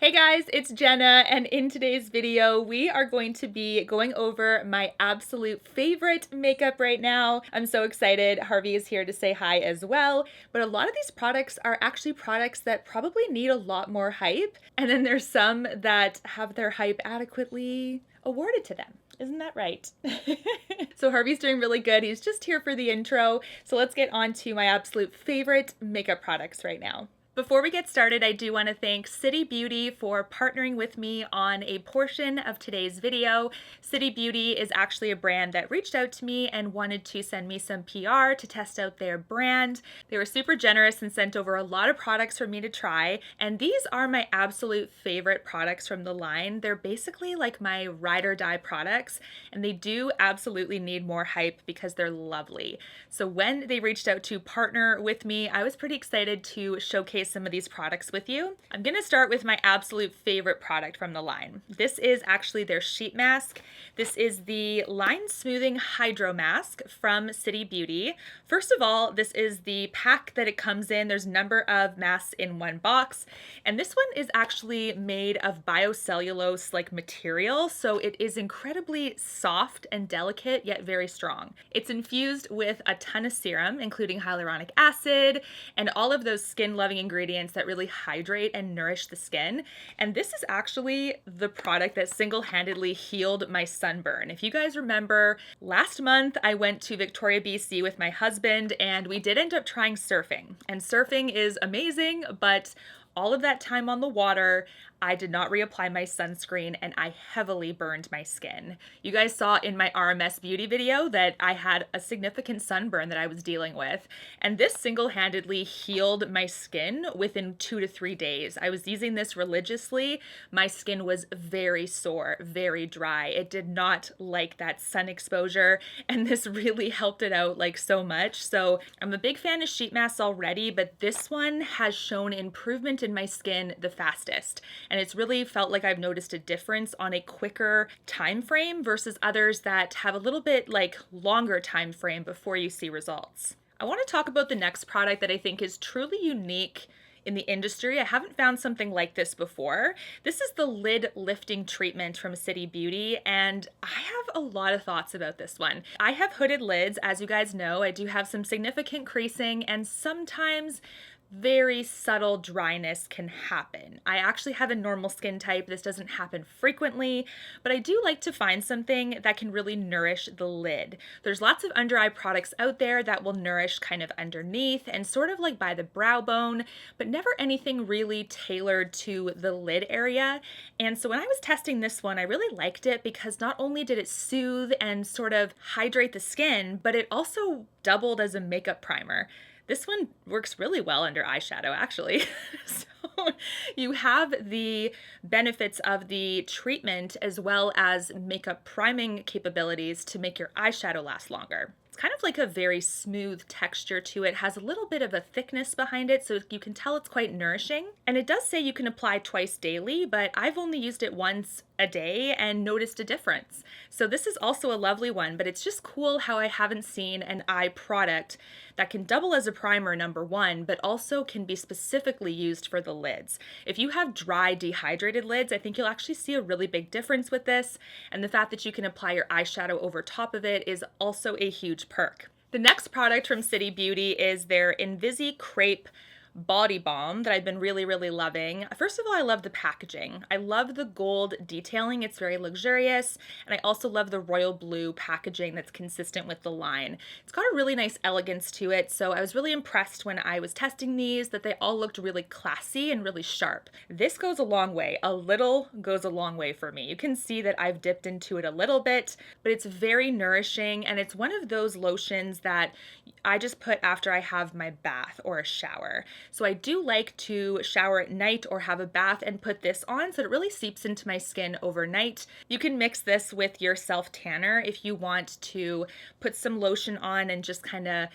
Hey guys, it's Jenna, and in today's video, we are going to be going over my absolute favorite makeup right now. I'm so excited. Harvey is here to say hi as well. But a lot of these products are actually products that probably need a lot more hype. And then there's some that have their hype adequately awarded to them. Isn't that right? So Harvey's doing really good. He's just here for the intro. So let's get on to my absolute favorite makeup products right now. Before we get started, I do want to thank City Beauty for partnering with me on a portion of today's video. City Beauty is actually a brand that reached out to me and wanted to send me some PR to test out their brand. They were super generous and sent over a lot of products for me to try, and these are my absolute favorite products from the line. They're basically like my ride or die products, and they do absolutely need more hype because they're lovely. So when they reached out to partner with me, I was pretty excited to showcase some of these products with you. I'm gonna start with my absolute favorite product from the line. This is actually their sheet mask. This is the Line Smoothing Hydro Mask from City Beauty. First of all, this is the pack that it comes in. There's a number of masks in one box, and this one is actually made of biocellulose like material, so it is incredibly soft and delicate, yet very strong. It's infused with a ton of serum, including hyaluronic acid and all of those skin-loving ingredients that really hydrate and nourish the skin. And this is actually the product that single-handedly healed my sunburn. If you guys remember, last month I went to Victoria, BC with my husband, and we did end up trying surfing. And surfing is amazing, but all of that time on the water, I did not reapply my sunscreen and I heavily burned my skin. You guys saw in my RMS beauty video that I had a significant sunburn that I was dealing with, and this single-handedly healed my skin within 2 to 3 days. I was using this religiously. My skin was very sore, very dry. It did not like that sun exposure, and this really helped it out like so much. So I'm a big fan of sheet masks already, but this one has shown improvement in my skin the fastest. And it's really felt like I've noticed a difference on a quicker time frame versus others that have a little bit like longer time frame before you see results. I want to talk about the next product that I think is truly unique in the industry. I haven't found something like this before. This is the lid lifting treatment from City Beauty, and I have a lot of thoughts about this one. I have hooded lids, as you guys know. I do have some significant creasing, and sometimes very subtle dryness can happen. I actually have a normal skin type. This doesn't happen frequently, but I do like to find something that can really nourish the lid. There's lots of under eye products out there that will nourish kind of underneath and sort of like by the brow bone, but never anything really tailored to the lid area. And so when I was testing this one, I really liked it because not only did it soothe and sort of hydrate the skin, but it also doubled as a makeup primer. This one works really well under eyeshadow, actually. So you have the benefits of the treatment as well as makeup priming capabilities to make your eyeshadow last longer. It's kind of like a very smooth texture to it, has a little bit of a thickness behind it, so you can tell it's quite nourishing. And it does say you can apply twice daily, but I've only used it once a day and noticed a difference. So this is also a lovely one, but it's just cool how I haven't seen an eye product that can double as a primer, number one, but also can be specifically used for the lids. If you have dry, dehydrated lids, I think you'll actually see a really big difference with this, and the fact that you can apply your eyeshadow over top of it is also a huge perk. The next product from City Beauty is their InvisiCrepe body balm that I've been really loving. First of all, I love the packaging. I love the gold detailing. It's very luxurious, and I also love the royal blue packaging that's consistent with the line. It's got a really nice elegance to it, so I was really impressed when I was testing these that they all looked really classy and really sharp. This goes a long way. A little goes a long way for me. You can see that I've dipped into it a little bit, but it's very nourishing, and it's one of those lotions that I just put after I have my bath or a shower. So I do like to shower at night or have a bath and put this on so it really seeps into my skin overnight. You can mix this with your self tanner if you want to put some lotion on and just kind of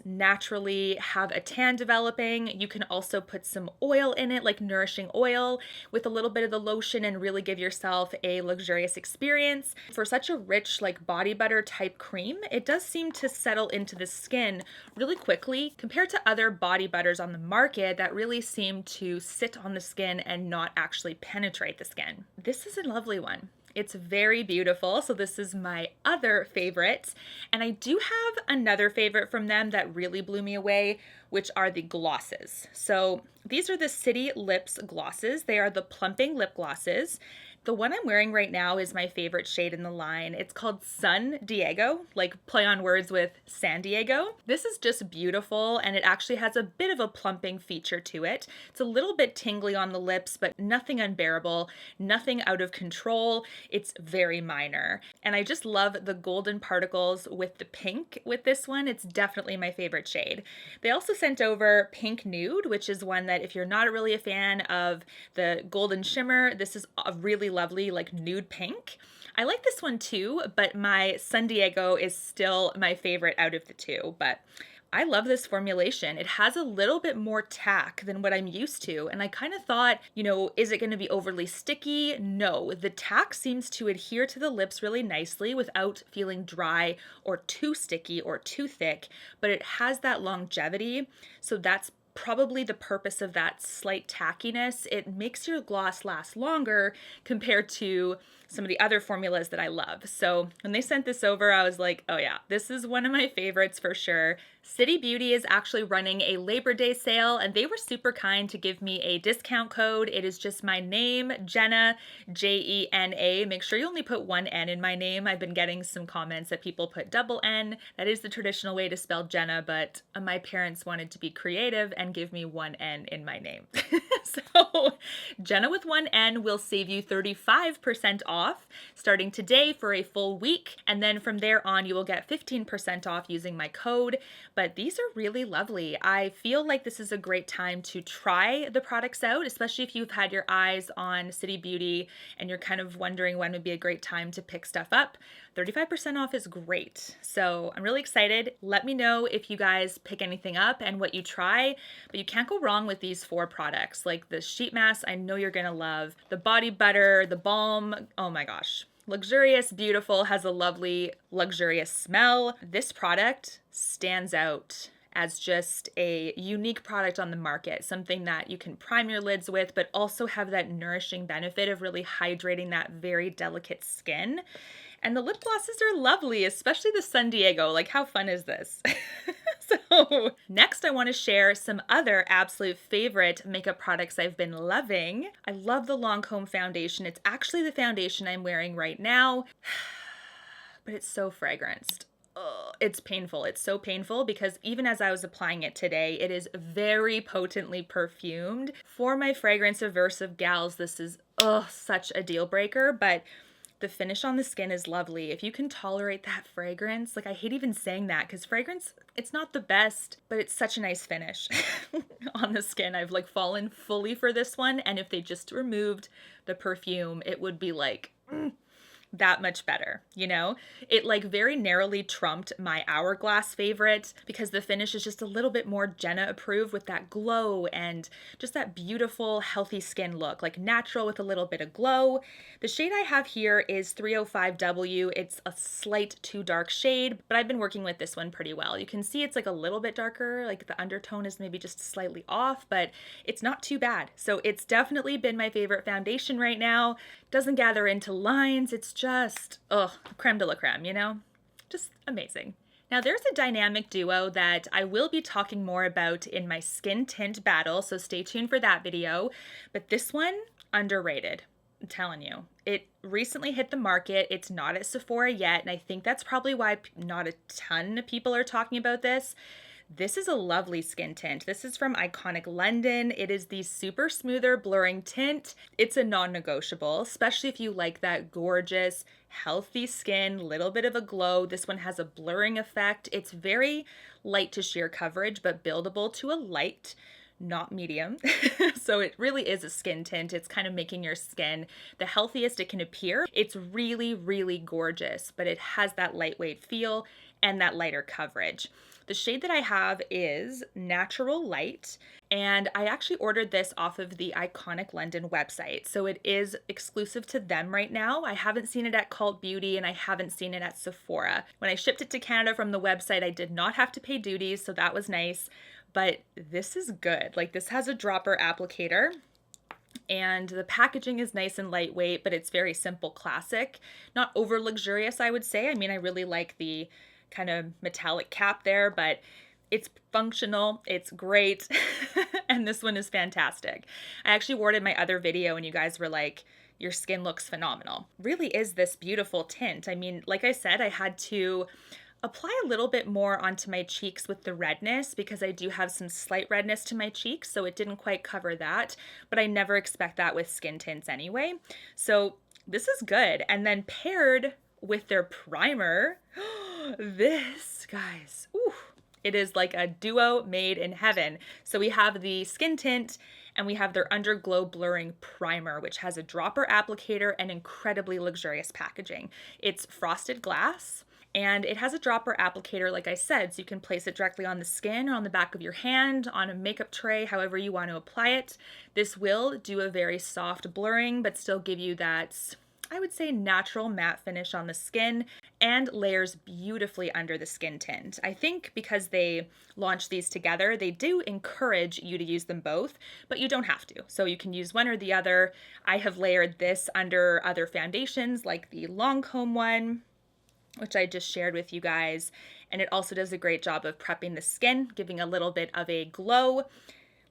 naturally have a tan developing. You can also put some oil in it, like nourishing oil, with a little bit of the lotion and really give yourself a luxurious experience. For such a rich like body butter type cream, it does seem to settle into the skin skin really quickly compared to other body butters on the market that really seem to sit on the skin and not actually penetrate the skin. This is a lovely one. It's very beautiful. So this is my other favorite. And I do have another favorite from them that really blew me away, which are the glosses. So these are the City Lips glosses. They are the Plumping lip glosses. The one I'm wearing right now is my favorite shade in the line. It's called Sun Diego, like play on words with San Diego. This is just beautiful, and it actually has a bit of a plumping feature to it. It's a little bit tingly on the lips, but nothing unbearable, nothing out of control. It's very minor. And I just love the golden particles with the pink with this one. It's definitely my favorite shade. They also sent over Pink Nude, which is one that if you're not really a fan of the golden shimmer, this is a really lovely like nude pink. I like this one too, but my San Diego is still my favorite out of the two. But I love this formulation. It has a little bit more tack than what I'm used to. And I kind of thought, is it going to be overly sticky? No, the tack seems to adhere to the lips really nicely without feeling dry or too sticky or too thick, but it has that longevity. So that's probably the purpose of that slight tackiness. It makes your gloss last longer compared to some of the other formulas that I love. So when they sent this over, I was like, oh yeah, this is one of my favorites for sure. City Beauty is actually running a Labor Day sale, and they were super kind to give me a discount code. It is just my name, Jena, Jena. Make sure you only put one N in my name. I've been getting some comments that people put double N. That is the traditional way to spell Jena, but my parents wanted to be creative and give me one N in my name. So Jena with one N will save you 35% off starting today for a full week. And then from there on, you will get 15% off using my code. But these are really lovely. I feel like this is a great time to try the products out, especially if you've had your eyes on City Beauty and you're kind of wondering when would be a great time to pick stuff up. 35% off is great. So I'm really excited. Let me know if you guys pick anything up and what you try, but you can't go wrong with these 4 products. Like the sheet mask, I know you're gonna love. The body butter, the balm, oh my gosh. Luxurious, beautiful, has a lovely, luxurious smell. This product stands out as just a unique product on the market, something that you can prime your lids with, but also have that nourishing benefit of really hydrating that very delicate skin. And the lip glosses are lovely, especially the San Diego. Like, how fun is this? So next I want to share some other absolute favorite makeup products I've been loving. I love the Lancome foundation. It's actually the foundation I'm wearing right now, but it's so fragranced. Ugh, it's painful. It's so painful because even as I was applying it today, it is very potently perfumed. For my fragrance aversive gals, this is such a deal breaker, but the finish on the skin is lovely. If you can tolerate that fragrance, like I hate even saying that because fragrance, it's not the best, but it's such a nice finish on the skin. I've like fallen fully for this one. And if they just removed the perfume, it would be like, that much better, It like very narrowly trumped my Hourglass favorite because the finish is just a little bit more Jena approved with that glow and just that beautiful, healthy skin look, like natural with a little bit of glow. The shade I have here is 305W. It's a slight too dark shade, but I've been working with this one pretty well. You can see it's like a little bit darker, like the undertone is maybe just slightly off, but it's not too bad. So it's definitely been my favorite foundation right now. Doesn't gather into lines. It's just, creme de la creme, Just amazing. Now there's a dynamic duo that I will be talking more about in my skin tint battle, so stay tuned for that video. But this one, underrated. I'm telling you. It recently hit the market. It's not at Sephora yet, and I think that's probably why not a ton of people are talking about this. This is a lovely skin tint. This is from Iconic London. It is the Super Smoother Blurring Tint. It's a non-negotiable, especially if you like that gorgeous, healthy skin, little bit of a glow. This one has a blurring effect. It's very light to sheer coverage, but buildable to a light, not medium. So it really is a skin tint. It's kind of making your skin the healthiest it can appear. It's really, really gorgeous, but it has that lightweight feel and that lighter coverage. The shade that I have is Natural Light, and I actually ordered this off of the Iconic London website, so it is exclusive to them right now. I haven't seen it at Cult Beauty, and I haven't seen it at Sephora. When I shipped it to Canada from the website, I did not have to pay duties, so that was nice, but this is good. Like, this has a dropper applicator, and the packaging is nice and lightweight, but it's very simple, classic. Not over luxurious, I would say. I mean, I really like the kind of metallic cap there, but it's functional, it's great, and this one is fantastic. I actually wore it in my other video and you guys were like, your skin looks phenomenal. Really is this beautiful tint. I mean, like I said, I had to apply a little bit more onto my cheeks with the redness because I do have some slight redness to my cheeks, so it didn't quite cover that, but I never expect that with skin tints anyway. So this is good. And then paired with their primer, this, guys, ooh, it is like a duo made in heaven. So we have the skin tint and we have their Underglow blurring primer, which has a dropper applicator and incredibly luxurious packaging. It's frosted glass. And it has a dropper applicator, like I said, so you can place it directly on the skin or on the back of your hand, on a makeup tray, however you want to apply it. This will do a very soft blurring, but still give you that, I would say, natural matte finish on the skin and layers beautifully under the skin tint. I think because they launched these together, they do encourage you to use them both, but you don't have to. So you can use one or the other. I have layered this under other foundations like the Lancome one, which I just shared with you guys. And it also does a great job of prepping the skin, giving a little bit of a glow.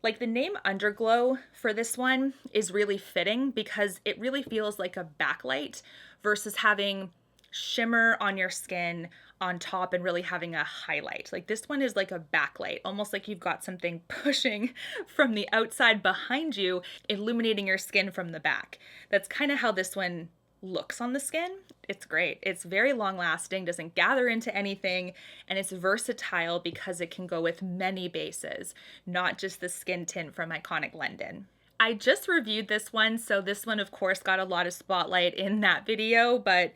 Like, the name Underglow for this one is really fitting because it really feels like a backlight versus having shimmer on your skin on top and really having a highlight. Like, this one is like a backlight, almost like you've got something pushing from the outside behind you, illuminating your skin from the back. That's kind of how this one looks on the skin. It's great. It's very long lasting, doesn't gather into anything, and it's versatile because it can go with many bases, not just the skin tint from Iconic London. I just reviewed this one, so this one of course got a lot of spotlight in that video, but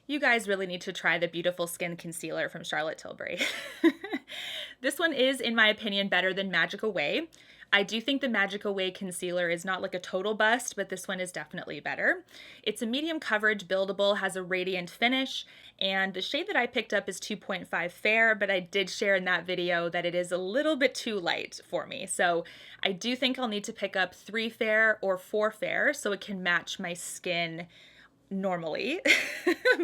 you guys really need to try the Beautiful Skin Concealer from Charlotte Tilbury. This one is, in my opinion, better than Magic Away. I do think the Magic Away concealer is not like a total bust, but this one is definitely better. It's a medium coverage, buildable, has a radiant finish, and the shade that I picked up is 2.5 Fair, but I did share in that video that it is a little bit too light for me. So I do think I'll need to pick up 3 Fair or 4 Fair so it can match my skin normally.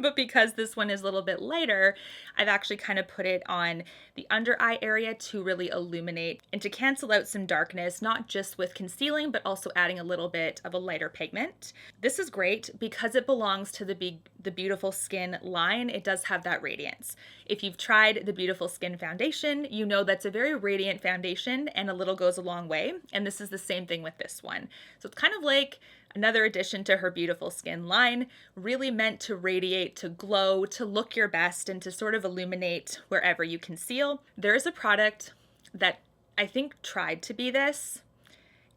But because this one is a little bit lighter, I've actually kind of put it on the under eye area to really illuminate and to cancel out some darkness, not just with concealing, but also adding a little bit of a lighter pigment. This is great because it belongs to the Beautiful Skin line. It does have that radiance. If you've tried the Beautiful Skin foundation, you know that's a very radiant foundation and a little goes a long way. And this is the same thing with this one. So it's kind of like another addition to her Beautiful Skin line, really meant to radiate, to glow, to look your best, and to sort of illuminate wherever you conceal. There is a product that I think tried to be this,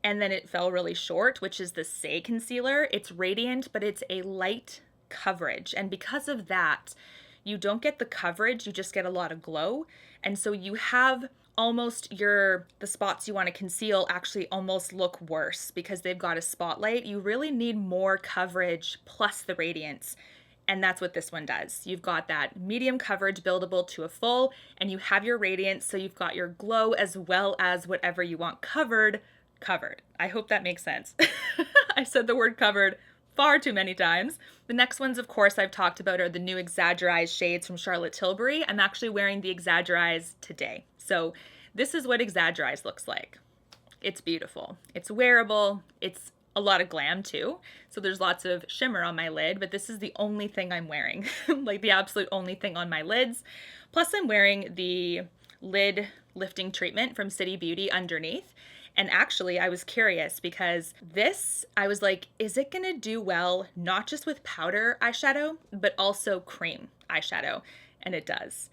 and then it fell really short, which is the Say Concealer. It's radiant, but it's a light coverage, and because of that, you don't get the coverage, you just get a lot of glow, and so you have almost the spots you want to conceal actually almost look worse because they've got a spotlight. You really need more coverage plus the radiance, and that's what this one does. You've got that medium coverage buildable to a full, and you have your radiance, so you've got your glow as well as whatever you want covered. I hope that makes sense. I said the word covered far too many times. The next ones, of course, I've talked about are the new Exagger-Eyes shades from Charlotte Tilbury. I'm actually wearing the Exagger-Eyes today. So this is what Exagger-Eyes looks like. It's beautiful. It's wearable. It's a lot of glam too. So there's lots of shimmer on my lid, but this is the only thing I'm wearing, like the absolute only thing on my lids. Plus I'm wearing the lid lifting treatment from City Beauty underneath. And actually, I was curious because this, I was like, is it gonna do well, not just with powder eyeshadow, but also cream eyeshadow? And it does.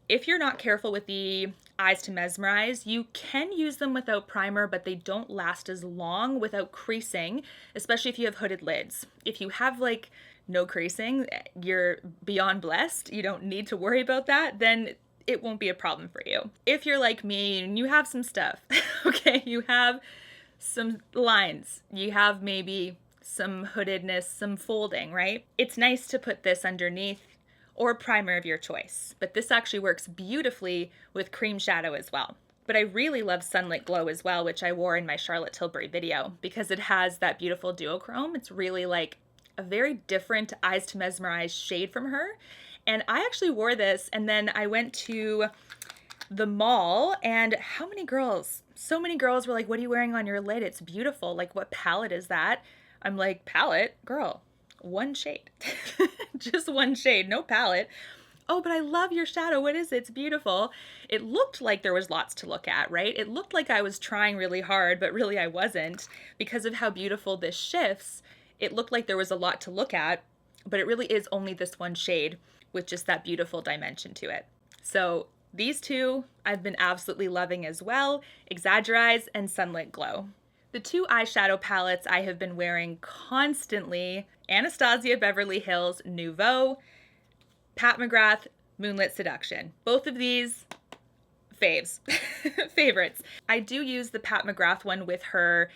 If you're not careful with the Eyes to Mesmerize, you can use them without primer, but they don't last as long without creasing, especially if you have hooded lids. If you have like no creasing, you're beyond blessed, you don't need to worry about that, then it won't be a problem for you. If you're like me and you have some stuff, okay, you have some lines, you have maybe some hoodedness, some folding, right? It's nice to put this underneath or primer of your choice, but this actually works beautifully with cream shadow as well. But I really love Sunlit Glow as well, which I wore in my Charlotte Tilbury video because it has that beautiful duochrome. It's really like a very different Eyes to Mesmerize shade from her. And I actually wore this, and then I went to the mall, and how many girls? So many girls were like, what are you wearing on your lid? It's beautiful. Like, what palette is that? I'm like, palette? Girl, one shade. Just one shade, no palette. Oh, but I love your shadow. What is it? It's beautiful. It looked like there was lots to look at, right? It looked like I was trying really hard, but really I wasn't. Because of how beautiful this shifts, it looked like there was a lot to look at, but it really is only this one shade with just that beautiful dimension to it. So these two I've been absolutely loving as well, Exagger-Eyes and Sunlit Glow. The two eyeshadow palettes I have been wearing constantly, Anastasia Beverly Hills Nouveau, Pat McGrath Moonlit Seduction. Both of these faves, favorites. I do use the Pat McGrath one with her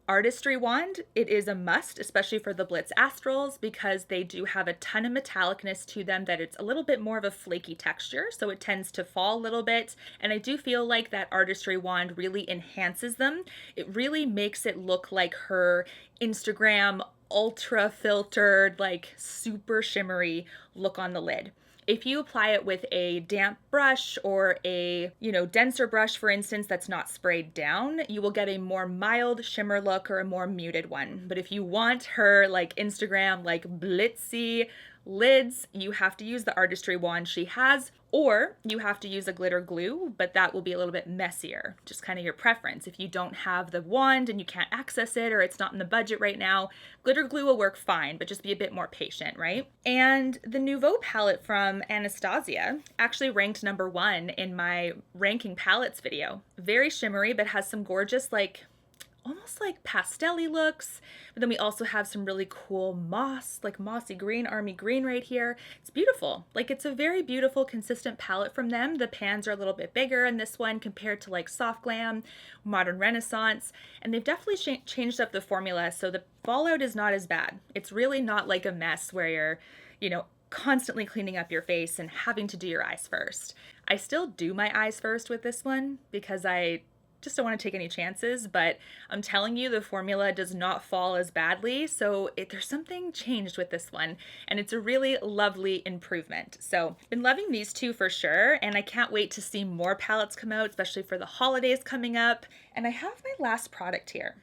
artistry wand. It is a must, especially for the Blitz Astrals, because they do have a ton of metallicness to them, that it's a little bit more of a flaky texture, so it tends to fall a little bit. And I do feel like that artistry wand really enhances them. It really makes it look like her Instagram ultra filtered, like super shimmery look on the lid. If you apply it with a damp brush or a, denser brush, for instance, that's not sprayed down, you will get a more mild shimmer look or a more muted one. But if you want her like Instagram, like blitzy lids, you have to use the artistry wand she has, or you have to use a glitter glue, but that will be a little bit messier, just kind of your preference. If you don't have the wand and you can't access it, or it's not in the budget right now, glitter glue will work fine, but just be a bit more patient, right? And the Nouveau palette from Anastasia actually ranked #1 in my ranking palettes video. Very shimmery, but has some gorgeous, like, almost like pastel-y looks. But then we also have some really cool moss, like mossy green, army green right here. It's beautiful. Like, it's a very beautiful, consistent palette from them. The pans are a little bit bigger in this one compared to like Soft Glam, Modern Renaissance, and they've definitely changed up the formula, so the fallout is not as bad. It's really not like a mess where you're, constantly cleaning up your face and having to do your eyes first. I still do my eyes first with this one because I just don't want to take any chances, but I'm telling you, the formula does not fall as badly, so there's something changed with this one, and it's a really lovely improvement. So been loving these two for sure, and I can't wait to see more palettes come out, especially for the holidays coming up. And I have my last product here,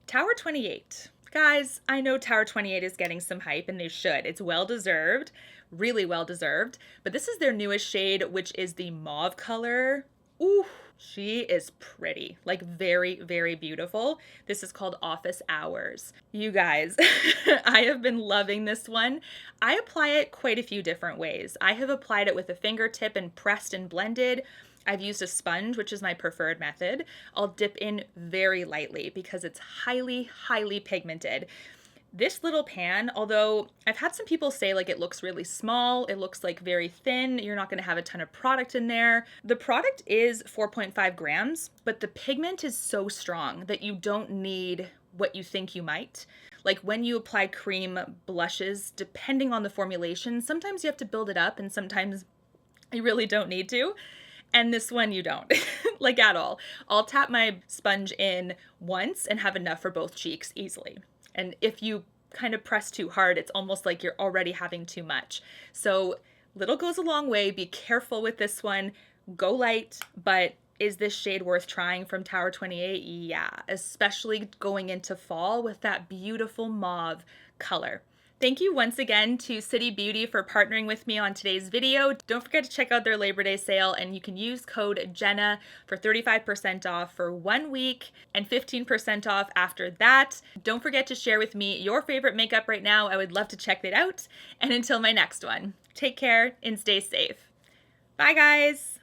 Tower 28. Guys, I know Tower 28 is getting some hype, and they should. It's well-deserved, really well-deserved, but this is their newest shade, which is the mauve color. Ooh, she is pretty, like very, very beautiful. This is called Office Hours. You guys, I have been loving this one. I apply it quite a few different ways. I have applied it with a fingertip and pressed and blended. I've used a sponge, which is my preferred method. I'll dip in very lightly because it's highly, highly pigmented. This little pan, although I've had some people say like it looks really small, it looks like very thin, you're not going to have a ton of product in there. The product is 4.5 grams, but the pigment is so strong that you don't need what you think you might. Like when you apply cream blushes, depending on the formulation, sometimes you have to build it up and sometimes you really don't need to. And this one you don't, like at all. I'll tap my sponge in once and have enough for both cheeks easily. And if you kind of press too hard, it's almost like you're already having too much. So little goes a long way. Be careful with this one. Go light, but is this shade worth trying from Tower 28? Yeah, especially going into fall with that beautiful mauve color. Thank you once again to City Beauty for partnering with me on today's video. Don't forget to check out their Labor Day sale, and you can use code Jena for 35% off for 1 week and 15% off after that. Don't forget to share with me your favorite makeup right now. I would love to check that out. And until my next one, take care and stay safe. Bye guys.